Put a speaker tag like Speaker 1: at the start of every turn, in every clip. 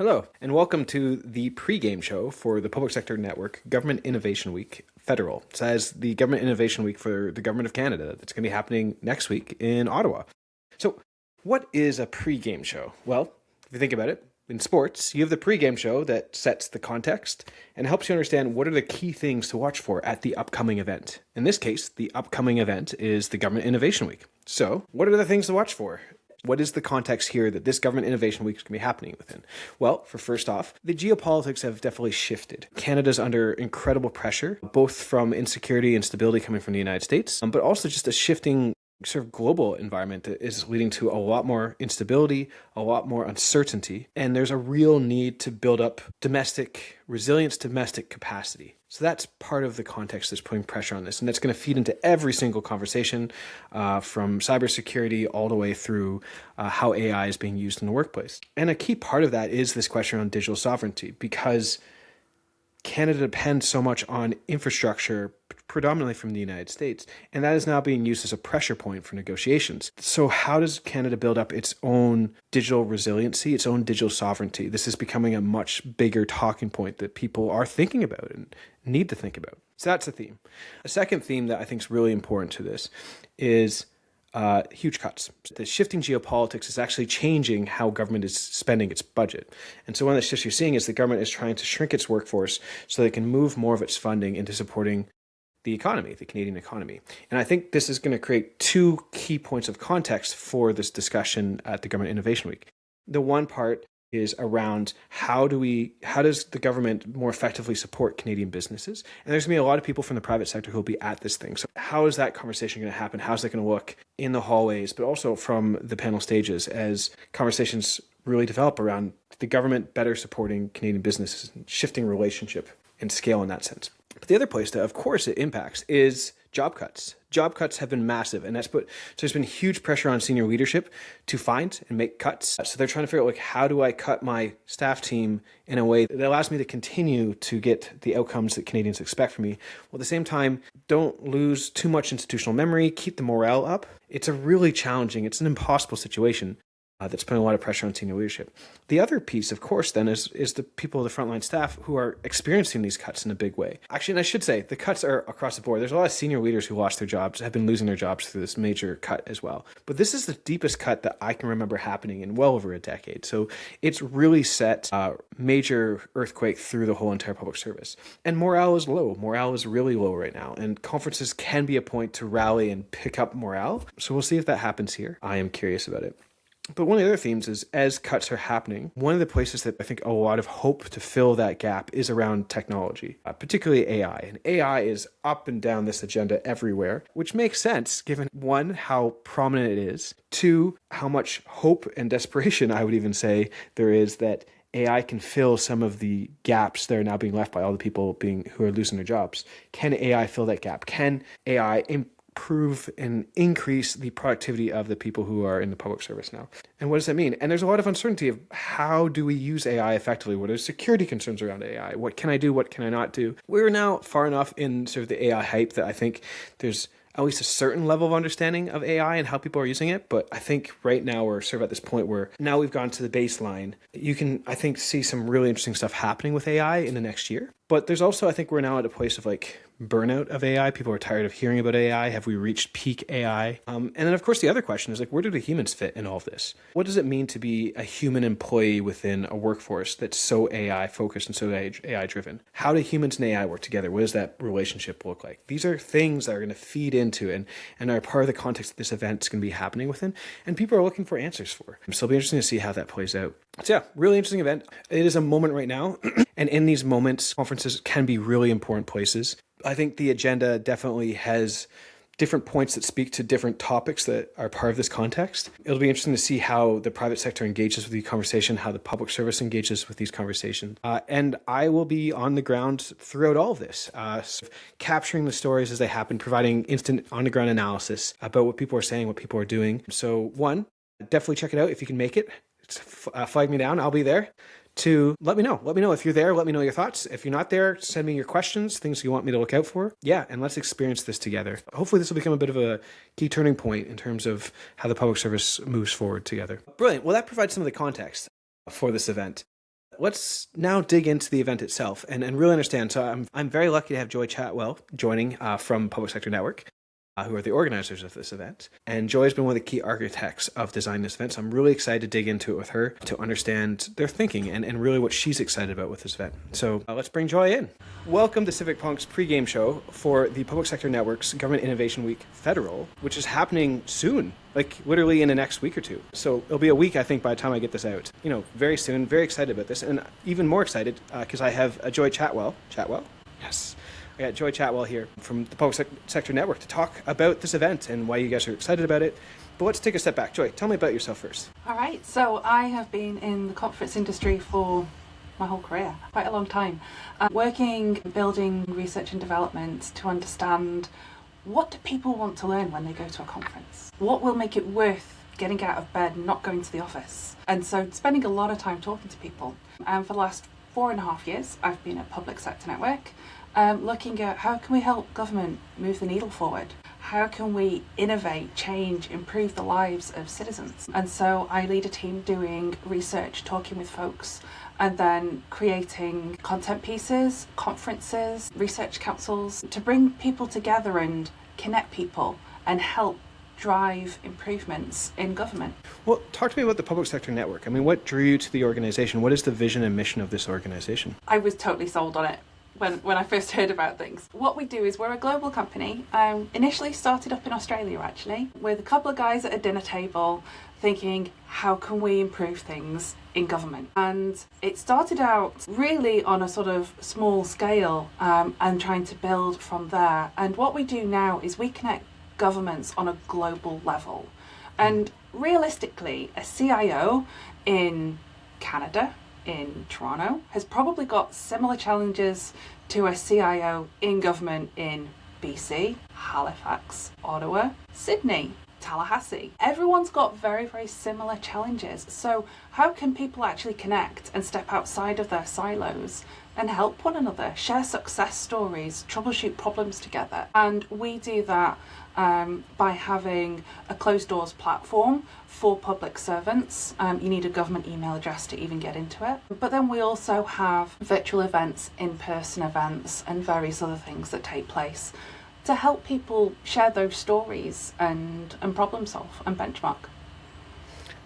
Speaker 1: Hello, and welcome to the pre-game show for the Public Sector Network Government Innovation Week Federal. It says the Government Innovation Week for the Government of Canada. That's going to be happening next week in Ottawa. So, what is a pre-game show? Well, if you think about it, in sports, you have the pre-game show that sets the context and helps you understand what are the key things to watch for at the upcoming event. In this case, the upcoming event is the Government Innovation Week. So, what are the things to watch for? What is the context here that this Government Innovation Week is going to be happening within? Well, first off, the geopolitics have definitely shifted. Canada's under incredible pressure, both from insecurity and stability coming from the United States, but also just a shifting sort of global environment that is leading to a lot more instability, a lot more uncertainty, and there's a real need to build up domestic resilience, domestic capacity. So that's part of the context that's putting pressure on this, and that's going to feed into every single conversation from cybersecurity all the way through how AI is being used in the workplace. And a key part of that is this question on digital sovereignty, because Canada depends so much on infrastructure, predominantly from the United States, and that is now being used as a pressure point for negotiations. So how does Canada build up its own digital resiliency, its own digital sovereignty? This is becoming a much bigger talking point that people are thinking about and need to think about. So that's a theme. A second theme that I think is really important to this is huge cuts. The shifting geopolitics is actually changing how government is spending its budget. And so one of the shifts you're seeing is the government is trying to shrink its workforce so they can move more of its funding into supporting the economy, the Canadian economy. And I think this is going to create two key points of context for this discussion at the Government Innovation Week. The one part is around how does the government more effectively support Canadian businesses? And there's going to be a lot of people from the private sector who will be at this thing. So how is that conversation going to happen? How's that going to look in the hallways, but also from the panel stages as conversations really develop around the government better supporting Canadian businesses and shifting relationship and scale in that sense. But the other place that, of course, it impacts is job cuts. Job cuts have been massive, and so there's been huge pressure on senior leadership to find and make cuts. So they're trying to figure out, how do I cut my staff team in a way that allows me to continue to get the outcomes that Canadians expect from me, while at the same time, don't lose too much institutional memory, keep the morale up. It's it's an impossible situation. That's putting a lot of pressure on senior leadership. The other piece, of course, then, is the people of the frontline staff who are experiencing these cuts in a big way. Actually, and I should say, the cuts are across the board. There's a lot of senior leaders who lost their jobs, have been losing their jobs through this major cut as well. But this is the deepest cut that I can remember happening in well over a decade. So it's really set a major earthquake through the whole entire public service. And morale is low. Morale is really low right now. And conferences can be a point to rally and pick up morale. So we'll see if that happens here. I am curious about it. But one of the other themes is, as cuts are happening, one of the places that I think a lot of hope to fill that gap is around technology, particularly AI. And AI is up and down this agenda everywhere, which makes sense given, one, how prominent it is, two, how much hope and desperation, I would even say, there is that AI can fill some of the gaps that are now being left by all the people who are losing their jobs. Can AI fill that gap? Can AI improve and increase the productivity of the people who are in the public service now? And what does that mean? And there's a lot of uncertainty of how do we use AI effectively? What are security concerns around AI? What can I do? What can I not do? We're now far enough in sort of the AI hype that I think there's at least a certain level of understanding of AI and how people are using it. But I think right now we're sort of at this point where now we've gone to the baseline. You can, I think, see some really interesting stuff happening with AI in the next year. But there's also, I think we're now at a place of burnout of AI. People are tired of hearing about AI. Have we reached peak AI? And then, of course, the other question is where do the humans fit in all of this? What does it mean to be a human employee within a workforce that's so AI focused and so AI driven? How do humans and AI work together? What does that relationship look like? These are things that are going to feed into and are part of the context that this event is going to be happening within, and people are looking for answers for. So it'll be interesting to see how that plays out. So yeah, really interesting event. It is a moment right now, and in these moments, conferences can be really important places. I think the agenda definitely has different points that speak to different topics that are part of this context. It'll be interesting to see how the private sector engages with the conversation, how the public service engages with these conversations. And I will be on the ground throughout all of this, capturing the stories as they happen, providing instant on-the-ground analysis about what people are saying, what people are doing. So one, definitely check it out if you can make it. Flag me down, I'll be there. To let me know if you're there. Let me know your thoughts. If you're not there, send me your questions, things you want me to look out for. Yeah, and let's experience this together. Hopefully this will become a bit of a key turning point in terms of how the public service moves forward together. Brilliant. Well, that provides some of the context for this event. Let's now dig into the event itself and really understand. So I'm very lucky to have Joy Chatwell joining from Public Sector Network, who are the organizers of this event. And Joy has been one of the key architects of designing this event. So I'm really excited to dig into it with her to understand their thinking and really what she's excited about with this event. So let's bring Joy in. Welcome to Civic Punk's pregame show for the Public Sector Network's Government Innovation Week Federal, which is happening soon, like literally in the next week or two. So it'll be a week, I think, by the time I get this out. Very soon. Very excited about this. And even more excited because I have Joy Chatwell. Chatwell? Yes. I got Joy Chatwell here from the Public Sector Network to talk about this event and why you guys are excited about it. But let's take a step back. Joy, tell me about yourself first.
Speaker 2: All right, so I have been in the conference industry for my whole career, quite a long time, working, building research and development to understand what do people want to learn when they go to a conference? What will make it worth getting out of bed and not going to the office? And so spending a lot of time talking to people. And for the last 4.5 years, I've been at Public Sector Network, looking at how can we help government move the needle forward? How can we innovate, change, improve the lives of citizens? And so I lead a team doing research, talking with folks, and then creating content pieces, conferences, research councils to bring people together and connect people and help drive improvements in government.
Speaker 1: Well, talk to me about the Public Sector Network. I mean, what drew you to the organization? What is the vision and mission of this organization?
Speaker 2: I was totally sold on it when I first heard about things. What we do is we're a global company, initially started up in Australia actually, with a couple of guys at a dinner table thinking, how can we improve things in government? And it started out really on a sort of small scale and trying to build from there. And what we do now is we connect governments on a global level. And realistically, a CIO in Canada, in Toronto, has probably got similar challenges to a CIO in government in BC, Halifax, Ottawa, Sydney, Tallahassee. Everyone's got very, very similar challenges. So how can people actually connect and step outside of their silos and help one another, share success stories, troubleshoot problems together? And we do that by having a closed doors platform for public servants. You need a government email address to even get into it. But then we also have virtual events, in-person events, and various other things that take place to help people share those stories and problem solve and benchmark.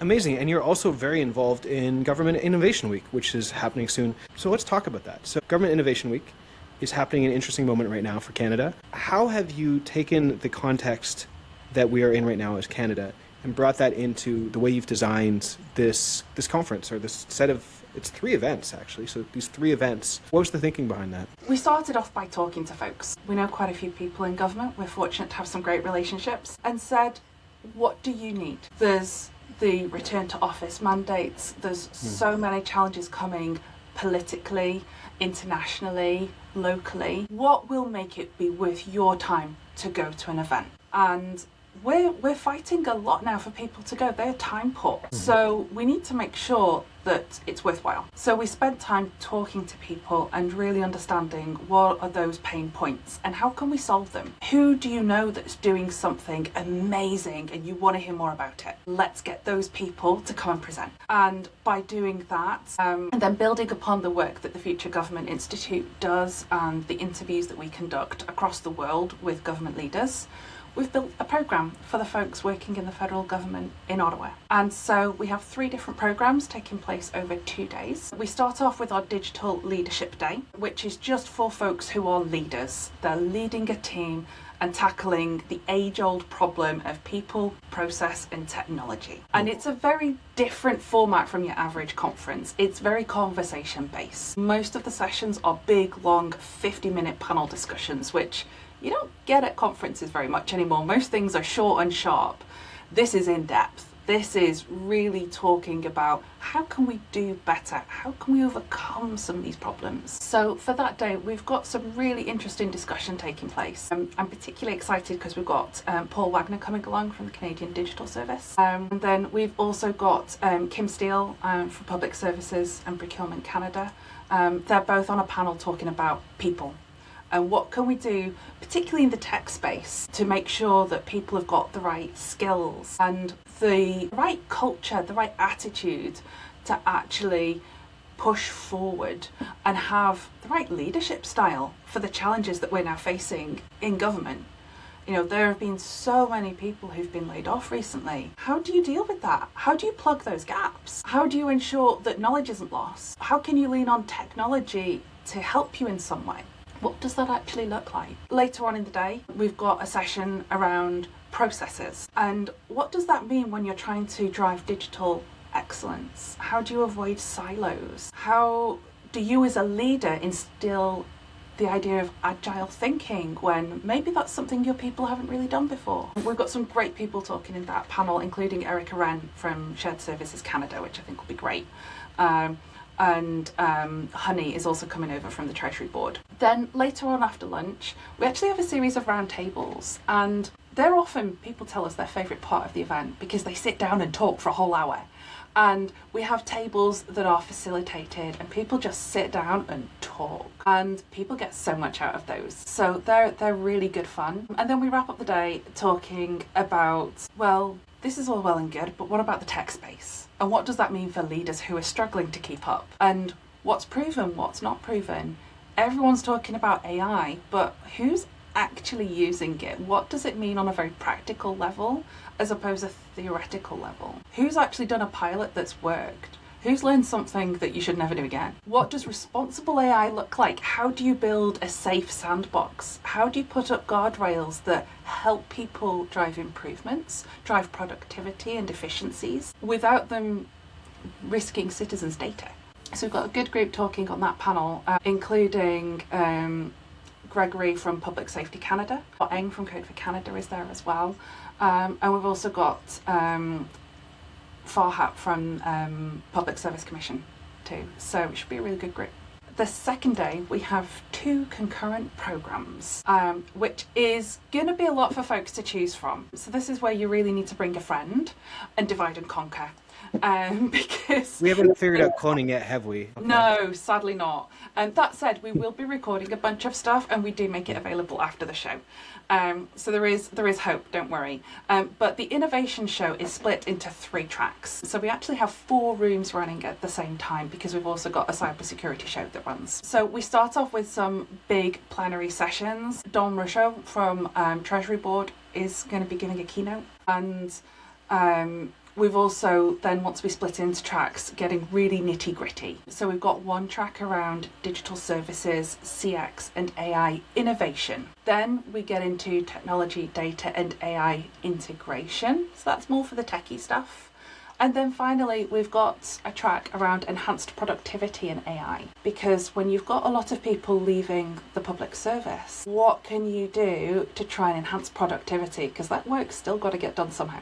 Speaker 1: Amazing. And you're also very involved in Government Innovation Week, which is happening soon. So let's talk about that. So Government Innovation Week is happening in an interesting moment right now for Canada. How have you taken the context that we are in right now as Canada and brought that into the way you've designed this conference, or this set of, it's 3 events actually, so these 3 events. What was the thinking behind that?
Speaker 2: We started off by talking to folks. We know quite a few people in government, we're fortunate to have some great relationships, and said, what do you need? There's the return to office mandates, there's so many challenges coming politically, internationally, locally. What will make it be worth your time to go to an event? And we're fighting a lot now for people to go. They're time poor. So we need to make sure that it's worthwhile. So we spent time talking to people and really understanding what are those pain points and how can we solve them? Who do you know that's doing something amazing and you want to hear more about it? Let's get those people to come and present. And by doing that, and then building upon the work that the Future Government Institute does and the interviews that we conduct across the world with government leaders, we've built a programme for the folks working in the federal government in Ottawa. And so we have 3 different programmes taking place over 2 days. We start off with our Digital Leadership Day, which is just for folks who are leaders. They're leading a team and tackling the age-old problem of people, process and technology. And it's a very different format from your average conference. It's very conversation-based. Most of the sessions are big, long, 50-minute panel discussions, which you don't get at conferences very much anymore. Most things are short and sharp. This is in depth. This is really talking about how can we do better? How can we overcome some of these problems? So for that day, we've got some really interesting discussion taking place. I'm particularly excited because we've got Paul Wagner coming along from the Canadian Digital Service. And then we've also got Kim Steele from Public Services and Procurement Canada. They're both on a panel talking about people. And what can we do, particularly in the tech space, to make sure that people have got the right skills and the right culture, the right attitude to actually push forward and have the right leadership style for the challenges that we're now facing in government. You know, there have been so many people who've been laid off recently. How do you deal with that? How do you plug those gaps? How do you ensure that knowledge isn't lost? How can you lean on technology to help you in some way? What does that actually look like? Later on in the day, we've got a session around processes. And what does that mean when you're trying to drive digital excellence? How do you avoid silos? How do you as a leader instill the idea of agile thinking when maybe that's something your people haven't really done before? We've got some great people talking in that panel, including Erica Wren from Shared Services Canada, which I think will be great. And Honey is also coming over from the Treasury Board. Then later on after lunch, we actually have a series of roundtables, and they're often, people tell us, their favourite part of the event because they sit down and talk for a whole hour. And we have tables that are facilitated and people just sit down and talk, and people get so much out of those. So they're really good fun. And then we wrap up the day talking about, well, this is all well and good, but what about the tech space? And what does that mean for leaders who are struggling to keep up? And what's proven, what's not proven? Everyone's talking about AI, but who's actually using it? What does it mean on a very practical level as opposed to theoretical level? Who's actually done a pilot that's worked? Who's learned something that you should never do again? What does responsible AI look like? How do you build a safe sandbox? How do you put up guardrails that help people drive improvements, drive productivity and efficiencies without them risking citizens' data? So we've got a good group talking on that panel, including Gregory from Public Safety Canada. Eng from Code for Canada is there as well. And we've also got Farhat from Public Service Commission too. So it should be a really good group. The second day we have 2 concurrent programmes, which is going to be a lot for folks to choose from. So this is where you really need to bring a friend and divide and conquer. Because
Speaker 1: we haven't figured out cloning yet, have we? Okay.
Speaker 2: No, sadly not. That said, we will be recording a bunch of stuff, and we do make it available after the show. So there is hope, don't worry. But the innovation show is split into 3 tracks. So we actually have 4 rooms running at the same time because we've also got a cybersecurity show that runs. So we start off with some big plenary sessions. Don Rusho from Treasury Board is going to be giving a keynote, and we've also then, once we split into tracks, getting really nitty gritty. So we've got 1 track around digital services, CX and AI innovation. Then we get into technology, data and AI integration. So that's more for the techie stuff. And then finally, we've got a track around enhanced productivity and AI. Because when you've got a lot of people leaving the public service, what can you do to try and enhance productivity? Because that work's still got to get done somehow.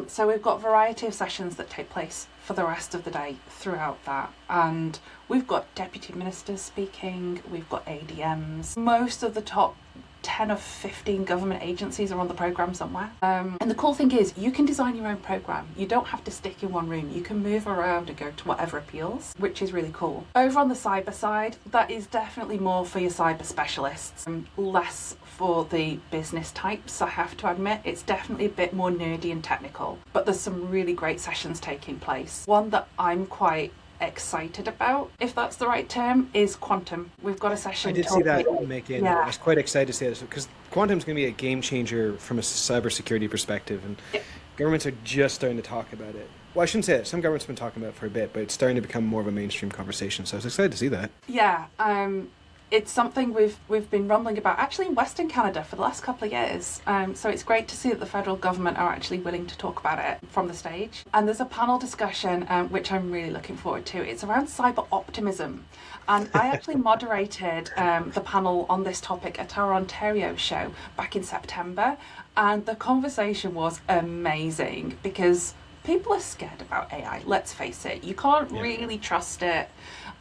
Speaker 2: So we've got a variety of sessions that take place for the rest of the day throughout that. And we've got deputy ministers speaking, we've got ADMs. Most of the top 10 or 15 government agencies are on the programme somewhere. And the cool thing is you can design your own programme. You don't have to stick in one room. You can move around and go to whatever appeals, which is really cool. Over on the cyber side, that is definitely more for your cyber specialists and less for the business types, I have to admit. It's definitely a bit more nerdy and technical, but there's some really great sessions taking place. One that I'm quite excited about, if that's the right term, is quantum. We've got a session.
Speaker 1: I did see that make it. Yeah. I was quite excited to see this because quantum's going to be a game changer from a cybersecurity perspective, and governments are just starting to talk about it. Well, I shouldn't say that. Some governments have been talking about it for a bit, but it's starting to become more of a mainstream conversation. So I was excited to see that. Yeah.
Speaker 2: It's something we've been rumbling about actually in Western Canada for the last couple of years. So it's great to see that the federal government are actually willing to talk about it from the stage. And there's a panel discussion which I'm really looking forward to. It's around cyber optimism. And I actually moderated the panel on this topic at our Ontario show back in September. And the conversation was amazing because people are scared about AI, let's face it. You can't really trust it.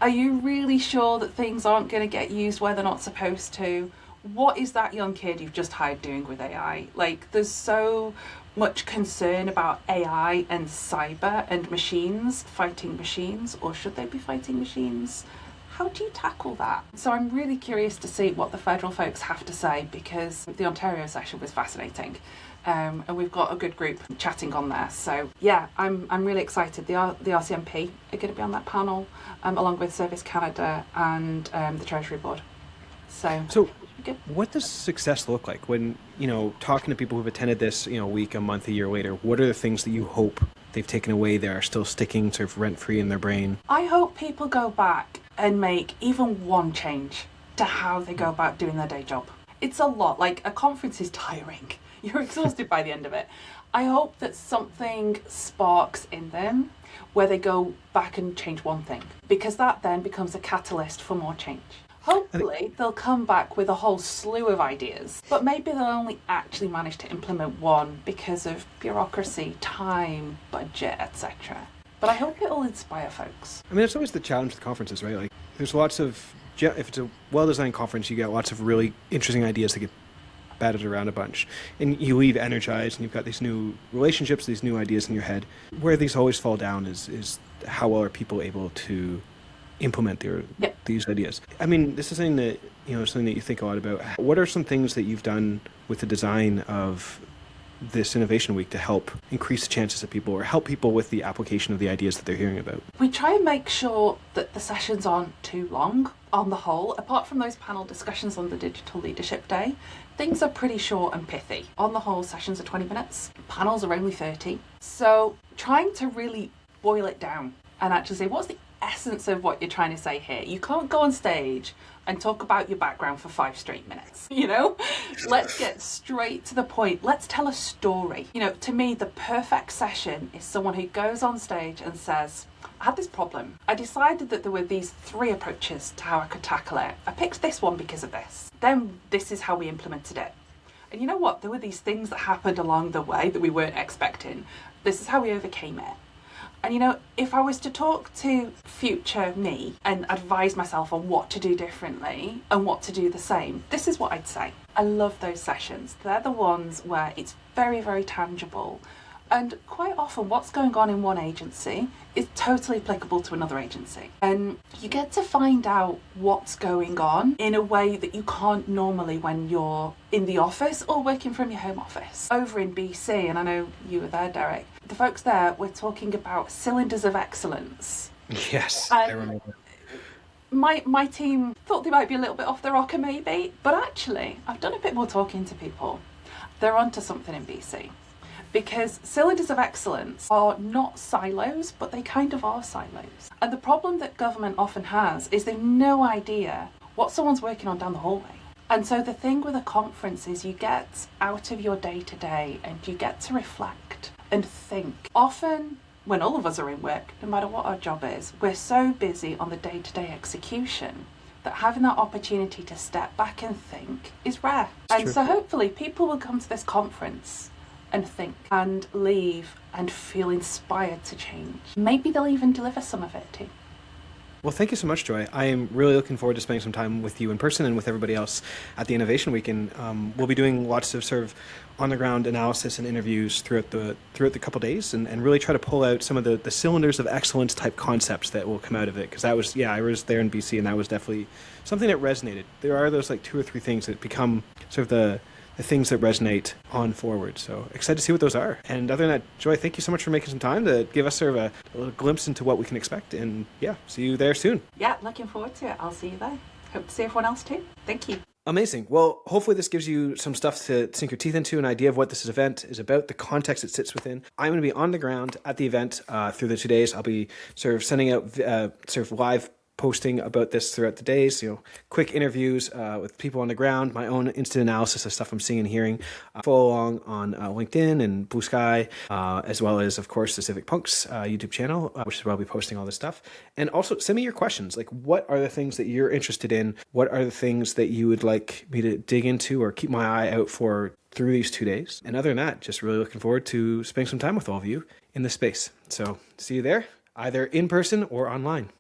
Speaker 2: Are you really sure that things aren't going to get used where they're not supposed to? What is that young kid you've just hired doing with AI? Like, there's so much concern about AI and cyber and machines fighting machines, or should they be fighting machines? how do you tackle that? So I'm really curious to see what the federal folks have to say, because the Ontario session was fascinating. And we've got a good group chatting on there. So yeah, I'm really excited. The RCMP are going to be on that panel, along with Service Canada and the Treasury Board. So good.
Speaker 1: What does success look like when, talking to people who've attended this, a week, a month, a year later? What are the things that you hope they've taken away that are still sticking sort of rent-free in their brain?
Speaker 2: I hope people go back and make even one change to how they go about doing their day job. It's a lot. Like, a conference is tiring. You're exhausted by the end of it. I hope that something sparks in them where they go back and change one thing, because that then becomes a catalyst for more change. Hopefully, they'll come back with a whole slew of ideas, but maybe they'll only actually manage to implement one because of bureaucracy, time, budget, etc. But I hope it'll inspire folks.
Speaker 1: I mean, it's always the challenge with conferences, right? Like, there's lots of, if it's a well-designed conference, you get lots of really interesting ideas that get batted around a bunch. And you leave energized, and you've got these new relationships, these new ideas in your head. Where these always fall down is how well are people able to implement these ideas. I mean, this is something that you think a lot about. What are some things that you've done with the design of this Innovation Week to help increase the chances of people, or help people with the application of the ideas that they're hearing about?
Speaker 2: We try and make sure that the sessions aren't too long on the whole. Apart from those panel discussions on the Digital Leadership Day, things are pretty short and pithy. On the whole, sessions are 20 minutes, panels are only 30. So trying to really boil it down and actually say, what's the essence of what you're trying to say here? You can't go on stage and talk about your background for 5 straight minutes, Let's get straight to the point. Let's tell a story. To me, the perfect session is someone who goes on stage and says, I had this problem. I decided that there were these 3 approaches to how I could tackle it. I picked this one because of this. Then this is how we implemented it. And you know what? There were these things that happened along the way that we weren't expecting. This is how we overcame it. And if I was to talk to future me and advise myself on what to do differently and what to do the same, this is what I'd say. I love those sessions. They're the ones where it's very, very tangible. And quite often what's going on in one agency is totally applicable to another agency. And you get to find out what's going on in a way that you can't normally when you're in the office or working from your home office. Over in BC, and I know you were there, Derek, the folks there were talking about cylinders of excellence.
Speaker 1: Yes, I remember.
Speaker 2: My team thought they might be a little bit off the rocker maybe, but actually I've done a bit more talking to people. They're onto something in BC. Because cylinders of excellence are not silos, but they kind of are silos. And the problem that government often has is they've no idea what someone's working on down the hallway. And so the thing with a conference is you get out of your day-to-day and you get to reflect and think. Often, when all of us are in work, no matter what our job is, we're so busy on the day-to-day execution that having that opportunity to step back and think is rare. And so hopefully people will come to this conference and think and leave and feel inspired to change. Maybe they'll even deliver some of it too.
Speaker 1: Well, thank you so much, Joy. I am really looking forward to spending some time with you in person and with everybody else at the Innovation Week. And we'll be doing lots of sort of on-the-ground analysis and interviews throughout the couple days, and really try to pull out some of the cylinders of excellence type concepts that will come out of it. Because I was there in BC, and that was definitely something that resonated. There are those like 2 or 3 things that become sort of the things that resonate on forward. So excited to see what those are. And other than that, Joy, thank you so much for making some time to give us sort of a little glimpse into what we can expect. And yeah, see you there soon.
Speaker 2: Yeah, looking forward to it. I'll see you there. Hope to see everyone else too. Thank you.
Speaker 1: Amazing. Well, hopefully this gives you some stuff to sink your teeth into, an idea of what this event is about, the context it sits within. I'm going to be on the ground at the event through the 2 days. I'll be sort of sending out sort of live posting about this throughout the days, quick interviews with people on the ground, my own instant analysis of stuff I'm seeing and hearing. Follow along on LinkedIn and Blue Sky, as well as, of course, the Civic Punks YouTube channel, which is where I'll be posting all this stuff. And also send me your questions. Like, what are the things that you're interested in? What are the things that you would like me to dig into or keep my eye out for through these 2 days? And other than that, just really looking forward to spending some time with all of you in this space. So see you there, either in person or online.